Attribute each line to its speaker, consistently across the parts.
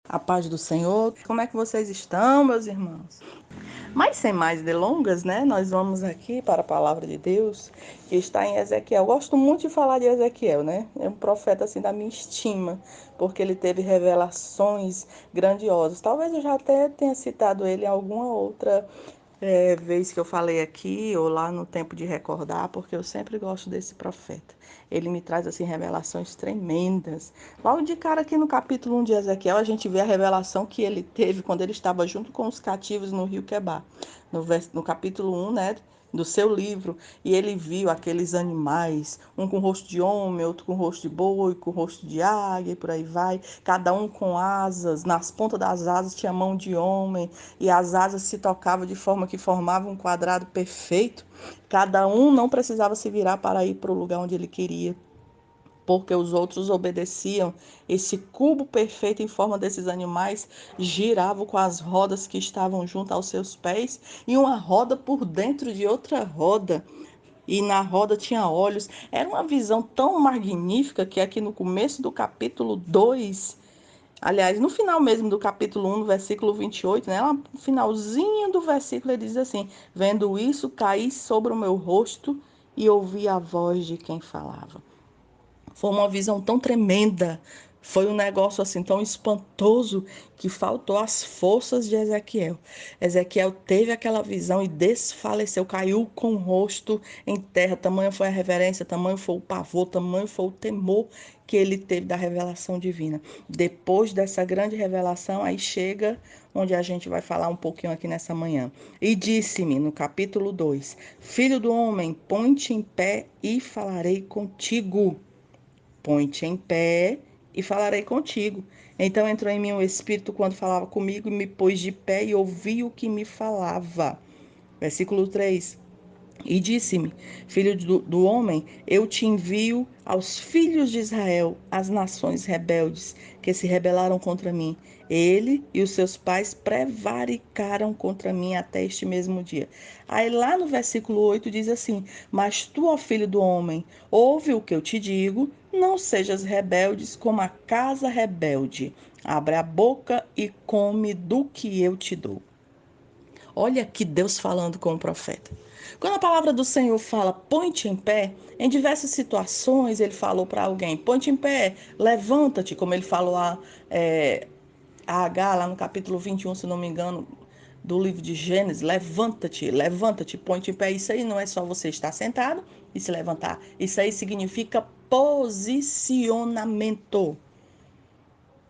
Speaker 1: A paz do Senhor. Como é que vocês estão, meus irmãos? Mas sem mais delongas, né? Nós vamos aqui para a palavra de Deus, que está em Ezequiel. Eu gosto muito de falar de Ezequiel, né? É um profeta assim da minha estima, porque ele teve revelações grandiosas. Talvez eu já até tenha citado ele em alguma outra vez que eu falei aqui, ou lá no tempo de recordar, porque eu sempre gosto desse profeta. Ele me traz assim revelações tremendas. Logo de cara aqui no capítulo 1 de Ezequiel, a gente vê a revelação que ele teve quando ele estava junto com os cativos no rio Quebar. No capítulo 1, né, do seu livro, e ele viu aqueles animais, um com rosto de homem, outro com rosto de boi, com rosto de águia, e por aí vai, cada um com asas, nas pontas das asas tinha mão de homem, e as asas se tocavam de forma que formavam um quadrado perfeito, cada um não precisava se virar para ir para o lugar onde ele queria, porque os outros obedeciam. Esse cubo perfeito em forma desses animais girava com as rodas que estavam junto aos seus pés e uma roda por dentro de outra roda. E na roda tinha olhos. Era uma visão tão magnífica que aqui no começo do capítulo 2, aliás, no final mesmo do capítulo 1, no versículo 28, né, lá no finalzinho do versículo, ele diz assim: vendo isso, caí sobre o meu rosto e ouvi a voz de quem falava. Foi uma visão tão tremenda, foi um negócio assim tão espantoso que faltou as forças de Ezequiel. Ezequiel teve aquela visão e desfaleceu, caiu com o rosto em terra. Tamanho foi a reverência, tamanho foi o pavor, tamanho foi o temor que ele teve da revelação divina. Depois dessa grande revelação, aí chega onde a gente vai falar um pouquinho aqui nessa manhã. E disse-me, no capítulo 2: Filho do homem, põe-te em pé e falarei contigo. Põe-te em pé e falarei contigo. Então entrou em mim o Espírito quando falava comigo e me pôs de pé e ouvi o que me falava. Versículo 3. E disse-me: Filho do homem, eu te envio aos filhos de Israel, as nações rebeldes, que se rebelaram contra mim. Ele e os seus pais prevaricaram contra mim até este mesmo dia. Aí lá no versículo 8 diz assim: Mas tu, ó filho do homem, ouve o que eu te digo, não sejas rebeldes como a casa rebelde. Abre a boca e come do que eu te dou. Olha aqui Deus falando com o profeta. Quando a palavra do Senhor fala, põe-te em pé, em diversas situações ele falou para alguém, põe-te em pé, levanta-te, como ele falou a H, lá no capítulo 21, se não me engano, do livro de Gênesis, levanta-te, levanta-te, põe-te em pé. Isso aí não é só você estar sentado e se levantar. Isso aí significa posicionamento.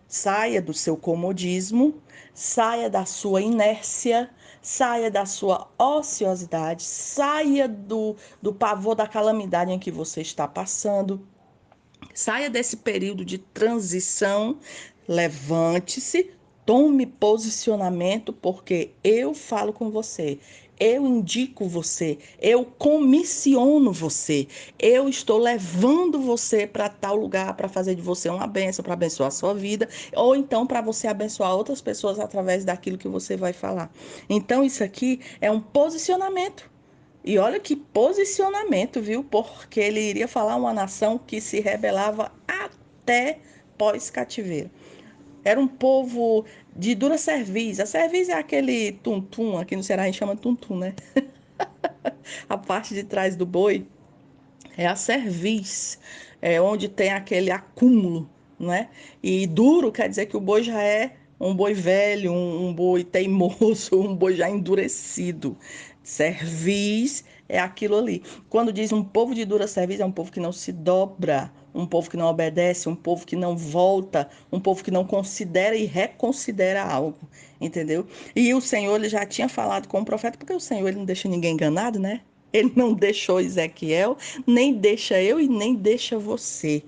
Speaker 1: Saia do seu comodismo, saia da sua inércia, saia da sua ociosidade, saia do pavor da calamidade em que você está passando, saia desse período de transição, levante-se, tome posicionamento, porque eu falo com você. Eu indico você, eu comissiono você, eu estou levando você para tal lugar para fazer de você uma bênção, para abençoar a sua vida, ou então para você abençoar outras pessoas através daquilo que você vai falar. Então, isso aqui é um posicionamento. E olha que posicionamento, viu? Porque ele iria falar uma nação que se rebelava até pós-cativeiro. Era um povo de dura cerviz. A cerviz é aquele tum-tum, aqui no Ceará a gente chama tum-tum, né? A parte de trás do boi é a cerviz, é onde tem aquele acúmulo, né? E duro quer dizer que o boi já é um boi velho, um boi teimoso, um boi já endurecido. Cerviz é aquilo ali. Quando diz um povo de dura cerviz, é um povo que não se dobra, um povo que não obedece, um povo que não volta, um povo que não considera e reconsidera algo, entendeu? E o Senhor ele já tinha falado com o profeta, porque o Senhor ele não deixa ninguém enganado, né? Ele não deixou Ezequiel, nem deixa eu e nem deixa você.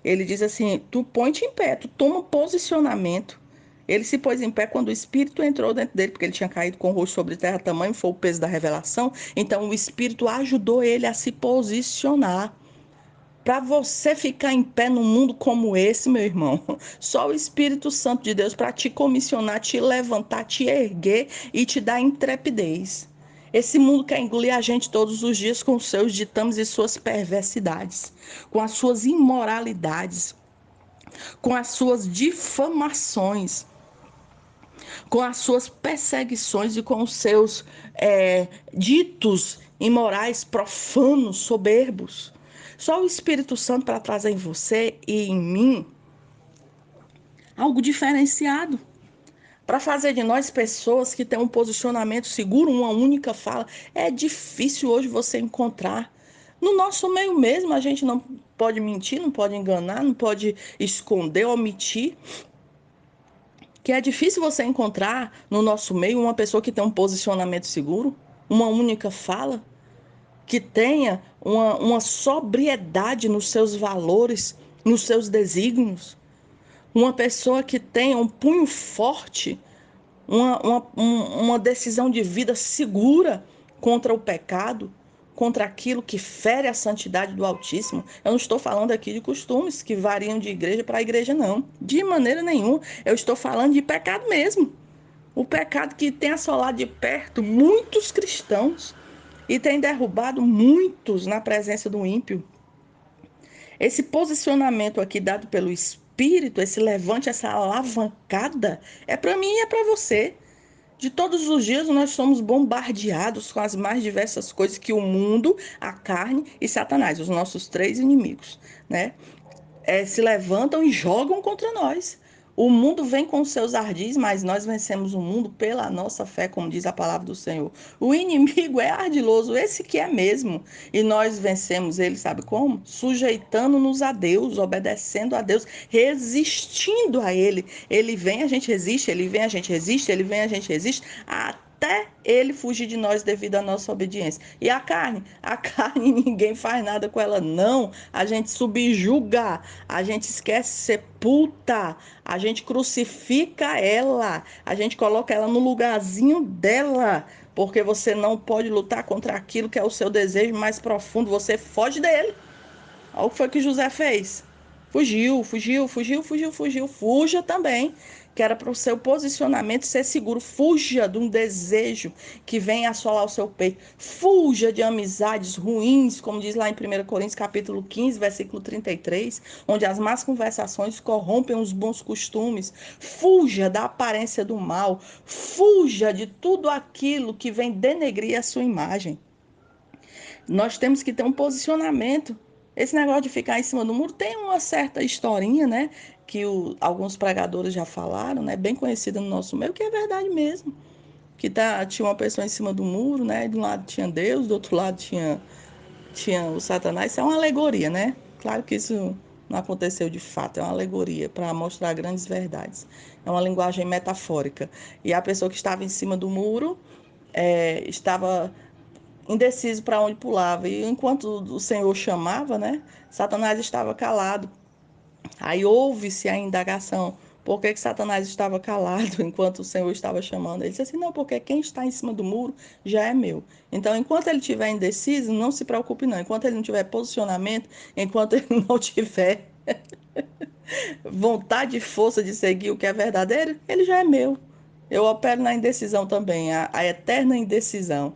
Speaker 1: Ele diz assim: tu põe-te em pé, tu toma posicionamento. Ele se pôs em pé quando o Espírito entrou dentro dele, porque ele tinha caído com o rosto sobre terra, tamanho foi o peso da revelação. Então o Espírito ajudou ele a se posicionar. Para você ficar em pé num mundo como esse, meu irmão, só o Espírito Santo de Deus para te comissionar, te levantar, te erguer e te dar intrepidez. Esse mundo quer engolir a gente todos os dias com seus ditames e suas perversidades, com as suas imoralidades, com as suas difamações. com as suas perseguições e com os seus ditos imorais, profanos, soberbos. Só o Espírito Santo para trazer em você e em mim algo diferenciado, para fazer de nós pessoas que têm um posicionamento seguro, uma única fala. É difícil hoje você encontrar. No nosso meio mesmo, a gente não pode mentir, não pode enganar, não pode esconder, omitir. Que é difícil você encontrar no nosso meio uma pessoa que tem um posicionamento seguro, uma única fala, que tenha uma sobriedade nos seus valores, nos seus desígnios. Uma pessoa que tenha um punho forte, uma decisão de vida segura contra o pecado, contra aquilo que fere a santidade do Altíssimo. Eu não estou falando aqui de costumes que variam de igreja para igreja, não. De maneira nenhuma. Eu estou falando de pecado mesmo. O pecado que tem assolado de perto muitos cristãos e tem derrubado muitos na presença do ímpio. Esse posicionamento aqui dado pelo Espírito, esse levante, essa alavancada, é para mim e é para você. De todos os dias nós somos bombardeados com as mais diversas coisas que o mundo, a carne e Satanás, os nossos três inimigos, né? Se levantam e jogam contra nós. O mundo vem com seus ardis, mas nós vencemos o mundo pela nossa fé, como diz a palavra do Senhor. O inimigo é ardiloso, esse que é mesmo. E nós vencemos ele, sabe como? Sujeitando-nos a Deus, obedecendo a Deus, resistindo a ele. Ele vem, a gente resiste, ele vem, a gente resiste, ele vem, a gente resiste, até ele fugir de nós devido à nossa obediência. E a carne? A carne ninguém faz nada com ela, não. A gente subjuga, a gente esquece, sepulta, a gente crucifica ela, a gente coloca ela no lugarzinho dela, porque você não pode lutar contra aquilo que é o seu desejo mais profundo, você foge dele. Olha o que foi que José fez. Fugiu, fugiu, fugiu, fugiu, fugiu. Fuja também, que era para o seu posicionamento ser seguro. Fuja de um desejo que vem assolar o seu peito. Fuja de amizades ruins, como diz lá em 1 Coríntios capítulo 15, versículo 33, onde as más conversações corrompem os bons costumes. Fuja da aparência do mal. Fuja de tudo aquilo que vem denegrir a sua imagem. Nós temos que ter um posicionamento. Esse negócio de ficar em cima do muro tem uma certa historinha, né? Que alguns pregadores já falaram, né? Bem conhecida no nosso meio, que é verdade mesmo. Que tinha uma pessoa em cima do muro, né? De um lado tinha Deus, do outro lado tinha o Satanás. Isso é uma alegoria, né? Claro que isso não aconteceu de fato, é uma alegoria para mostrar grandes verdades. É uma linguagem metafórica. E a pessoa que estava em cima do muro estava indeciso para onde pulava. E enquanto o Senhor chamava, né, Satanás estava calado. Aí houve-se a indagação. Por que Satanás estava calado enquanto o Senhor estava chamando? Ele disse assim, não, porque quem está em cima do muro já é meu. Então, enquanto ele estiver indeciso, não se preocupe não. Enquanto ele não tiver posicionamento, enquanto ele não tiver vontade e força de seguir o que é verdadeiro, ele já é meu. Eu opero na indecisão também, a eterna indecisão,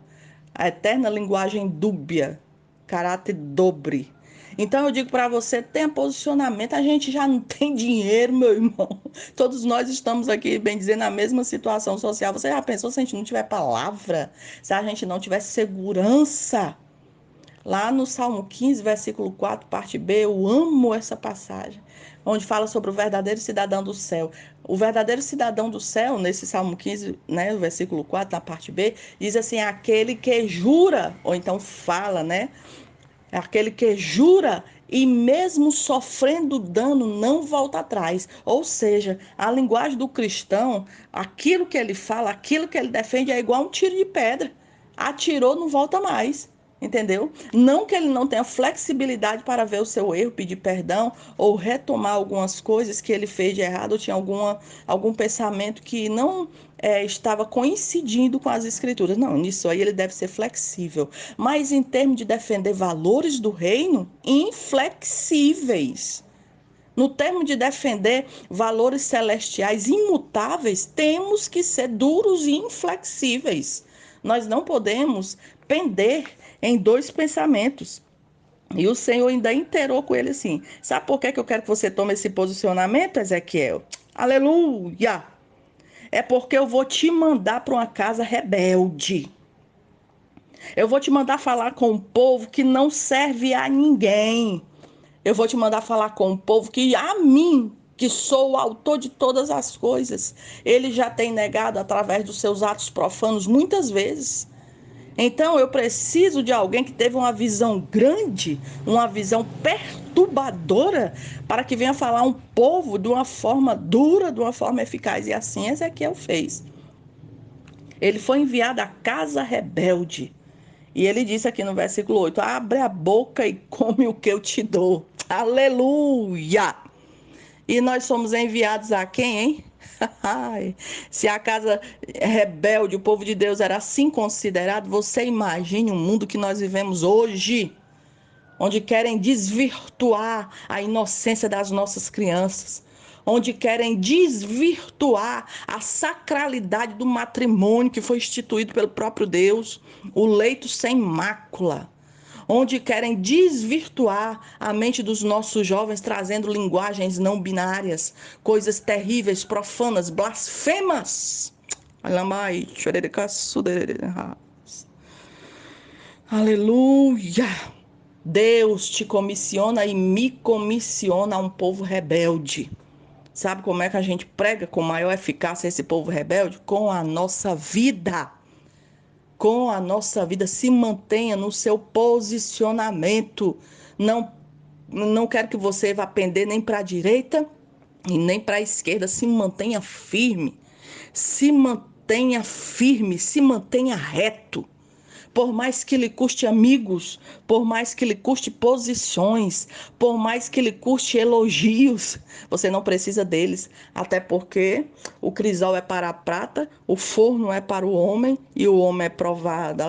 Speaker 1: a eterna linguagem dúbia, caráter dobre. Então eu digo para você, tenha posicionamento. A gente já não tem dinheiro, meu irmão. Todos nós estamos aqui, bem dizer, na mesma situação social. Você já pensou se a gente não tiver palavra? Se a gente não tiver segurança? Lá no Salmo 15, versículo 4, parte B, eu amo essa passagem, onde fala sobre o verdadeiro cidadão do céu. O verdadeiro cidadão do céu, nesse Salmo 15, né, versículo 4, na parte B, diz assim, aquele que jura, ou então fala, né, aquele que jura e mesmo sofrendo dano não volta atrás. Ou seja, a linguagem do cristão, aquilo que ele fala, aquilo que ele defende é igual um tiro de pedra. Atirou, não volta mais. Entendeu? Não que ele não tenha flexibilidade para ver o seu erro, pedir perdão ou retomar algumas coisas que ele fez de errado ou tinha algum pensamento que não estava coincidindo com as escrituras. Não, nisso aí ele deve ser flexível. Mas em termos de defender valores do reino, inflexíveis. No termo de defender valores celestiais imutáveis, temos que ser duros e inflexíveis. Nós não podemos pender em dois pensamentos. E o Senhor ainda inteirou com ele assim, sabe por que eu quero que você tome esse posicionamento, Ezequiel? Aleluia! É porque eu vou te mandar para uma casa rebelde. Eu vou te mandar falar com um povo que não serve a ninguém. Eu vou te mandar falar com um povo que a mim, que sou o autor de todas as coisas, ele já tem negado através dos seus atos profanos muitas vezes. Então eu preciso de alguém que teve uma visão grande, uma visão perturbadora, para que venha falar um povo de uma forma dura, de uma forma eficaz. E assim Ezequiel fez. Ele foi enviado à casa rebelde. E ele disse aqui no versículo 8: abre a boca e come o que eu te dou. Aleluia! E nós somos enviados a quem, hein? Se a casa rebelde, o povo de Deus era assim considerado, você imagine o mundo que nós vivemos hoje, onde querem desvirtuar a inocência das nossas crianças, onde querem desvirtuar a sacralidade do matrimônio que foi instituído pelo próprio Deus, o leito sem mácula, onde querem desvirtuar a mente dos nossos jovens, trazendo linguagens não binárias, coisas terríveis, profanas, blasfemas. Aleluia! Deus te comissiona e me comissiona a um povo rebelde. Sabe como é que a gente prega com maior eficácia esse povo rebelde? Com a nossa vida. Com a nossa vida. Se mantenha no seu posicionamento. Não quero que você vá pender nem para a direita e nem para a esquerda. Se mantenha firme. Se mantenha firme. Se mantenha reto. Por mais que lhe custe amigos, por mais que lhe custe posições, por mais que lhe custe elogios, você não precisa deles, até porque o crisol é para a prata, o forno é para o homem e o homem é provado.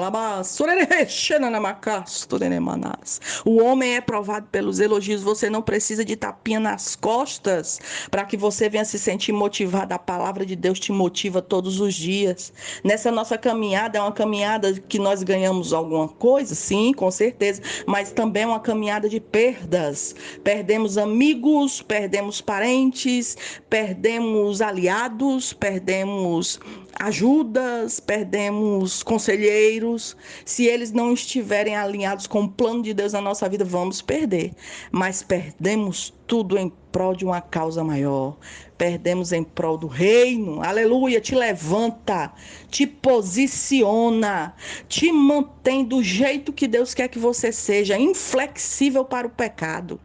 Speaker 1: O homem é provado pelos elogios, você não precisa de tapinha nas costas para que você venha se sentir motivado. A palavra de Deus te motiva todos os dias. Nessa nossa caminhada, é uma caminhada que nós ganhamos alguma coisa, sim, com certeza, mas também é uma caminhada de perdas. Perdemos amigos, perdemos parentes, perdemos aliados, perdemos ajudas, perdemos conselheiros. Se eles não estiverem alinhados com o plano de Deus na nossa vida, vamos perder. Mas perdemos tudo em prol de uma causa maior. Perdemos em prol do reino. Aleluia! Te levanta, te posiciona, te mantém do jeito que Deus quer que você seja, inflexível para o pecado.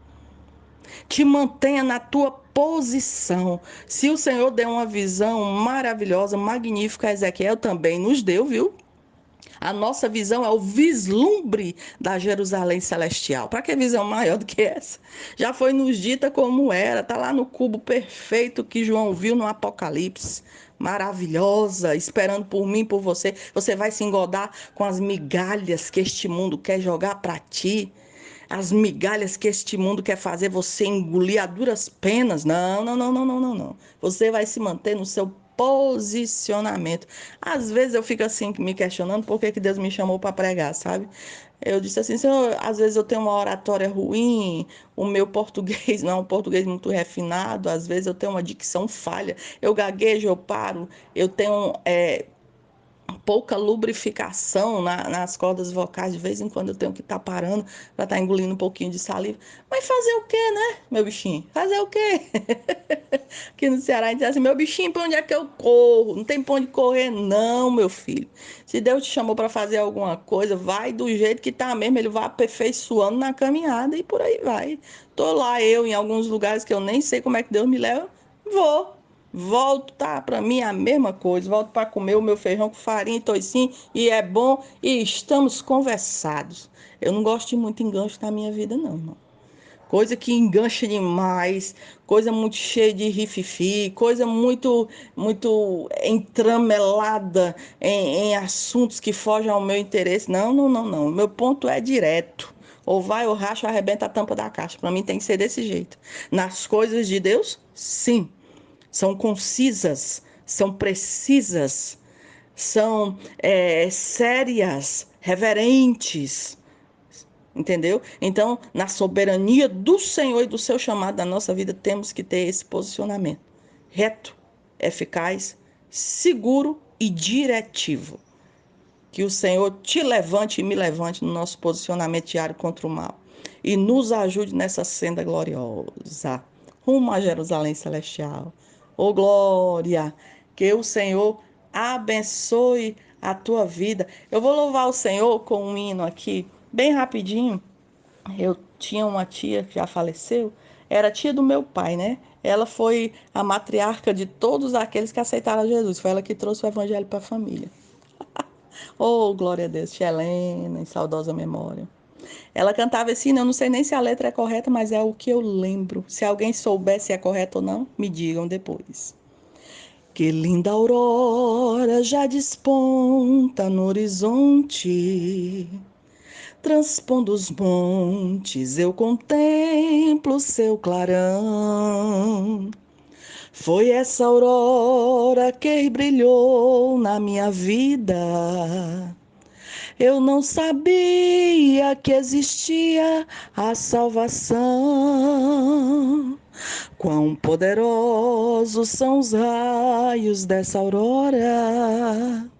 Speaker 1: Te mantenha na tua posição. Se o Senhor deu uma visão maravilhosa, magnífica a Ezequiel, também nos deu, viu? A nossa visão é o vislumbre da Jerusalém celestial. Para que visão maior do que essa? Já foi nos dita como era, está lá no cubo perfeito que João viu no Apocalipse. Maravilhosa, esperando por mim, por você. Você vai se engodar com as migalhas que este mundo quer jogar para ti. As migalhas que este mundo quer fazer você engolir a duras penas. Não, não, não, não, não, não, não. Você vai se manter no seu posicionamento. Às vezes eu fico assim me questionando por que Deus me chamou para pregar, sabe? Eu disse assim, Senhor, às vezes eu tenho uma oratória ruim, o meu português não é um português muito refinado, às vezes eu tenho uma dicção falha, eu gaguejo, eu paro, eu tenho pouca lubrificação nas cordas vocais, de vez em quando eu tenho que estar parando para estar engolindo um pouquinho de saliva. Mas fazer o quê, né, meu bichinho? Fazer o quê? Aqui no Ceará a gente diz assim, meu bichinho, para onde é que eu corro? Não tem pra onde correr não, meu filho. Se Deus te chamou para fazer alguma coisa, vai do jeito que tá mesmo, ele vai aperfeiçoando na caminhada e por aí vai. Tô lá eu em alguns lugares que eu nem sei como é que Deus me leva, vou. Volto, tá? Para mim é a mesma coisa. Volto para comer o meu feijão com farinha e toicinho e é bom e estamos conversados. Eu não gosto de muito enganche na minha vida, não, irmão. Coisa que engancha demais, coisa muito cheia de rififi, coisa muito entramelada em assuntos que fogem ao meu interesse. Não, não, não, não. Meu ponto é direto. Ou vai ou racha ou arrebenta a tampa da caixa. Para mim tem que ser desse jeito. Nas coisas de Deus, sim. São concisas, são precisas, são sérias, reverentes, entendeu? Então, na soberania do Senhor e do seu chamado na nossa vida, temos que ter esse posicionamento reto, eficaz, seguro e diretivo. Que o Senhor te levante e me levante no nosso posicionamento diário contra o mal. E nos ajude nessa senda gloriosa, rumo a Jerusalém Celestial. Ô glória! Que o Senhor abençoe a tua vida. Eu vou louvar o Senhor com um hino aqui, bem rapidinho. Eu tinha uma tia que já faleceu, era tia do meu pai, né? Ela foi a matriarca de todos aqueles que aceitaram Jesus. Foi ela que trouxe o evangelho para a família. Oh, glória a Deus, tia Helena, em saudosa memória. Ela cantava assim, eu não sei nem se a letra é correta, mas é o que eu lembro. Se alguém souber se é correto ou não, me digam depois. Que linda aurora já desponta no horizonte, transpondo os montes, eu contemplo seu clarão. Foi essa aurora que brilhou na minha vida. Eu não sabia que existia a salvação. Quão poderosos são os raios dessa aurora,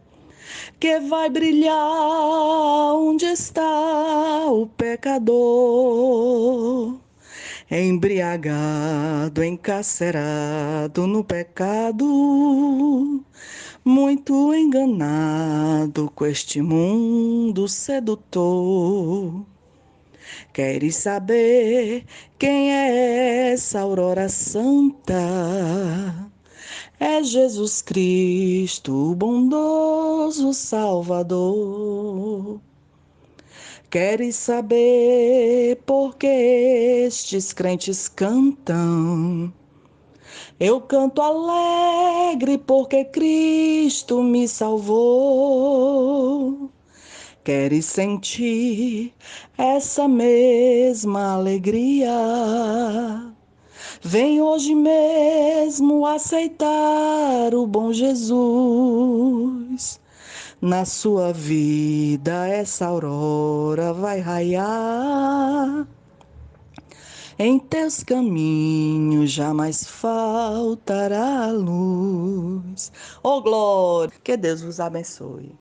Speaker 1: que vai brilhar onde está o pecador, embriagado, encarcerado no pecado, muito enganado com este mundo sedutor. Queres saber quem é essa aurora santa? É Jesus Cristo, o bondoso Salvador. Queres saber por que estes crentes cantam? Eu canto alegre porque Cristo me salvou. Queres sentir essa mesma alegria? Vem hoje mesmo aceitar o bom Jesus. Na sua vida essa aurora vai raiar. Em teus caminhos jamais faltará luz. Oh glória, que Deus vos abençoe.